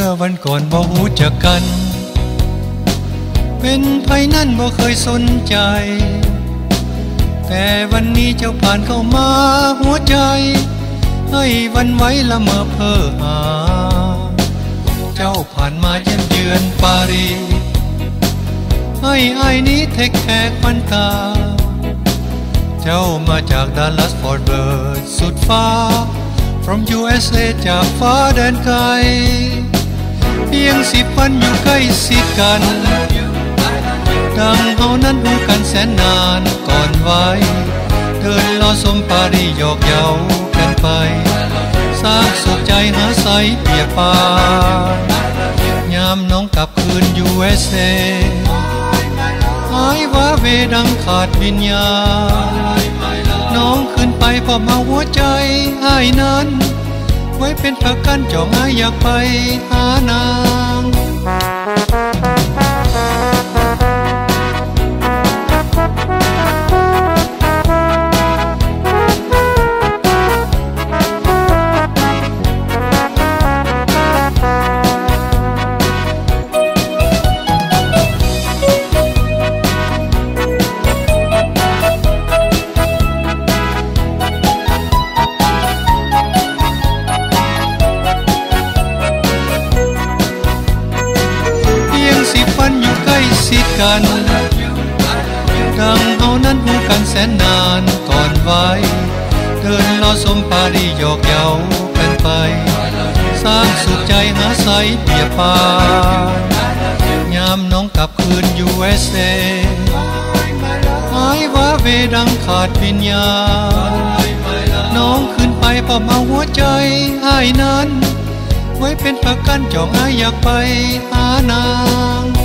อวันก่อนบ่ฮู้จักกันเป็นไผนั่นบ่เคยสนใจแต่วันนี้เจ้าผ่านเข้ามาหัวใจให้วันไว้ละเมอเพ้อหาเจ้าผ่านมาเยี่ยมเยือนปารีสให้อ้ายนี้เทคแขกควันตาเจ้ามาจากดัลลัสฟอร์ตเบิร์ธสุดฟ้า from USA จากฟ้าแดนไกลเพียง10 วันอยู่ใกล้ชิดกันดังเฮานั้นรู้กันแสนนานก่อนไว้เดินลอสมปารีหยอกเย้ากันไปสร้างสุขใจหาใสเปียกปานยามน้องกลับคืน USA หายว่าเวดังขาดวิญญาณน้องขึ้นไปพอมาหัวใจอ้ายนั้นไว้เป็นประกันจองอ้ายอยากไปหานางอยู่ใกล้ชิดกันดังเฮานั้นรู้กันแสนนานก่อนไว้เดินลอสมปารีหยอกเย้ากันไปสร้างสุขใจหาใสเปียกปานยามน้องกลับคืน USA หายว่าเวดังขาดวิญญาณน้องขึ้นไปพอมาหัวใจอ้ายนั้นไว้เป็นประกันจองอ้ายอยากไปหานาง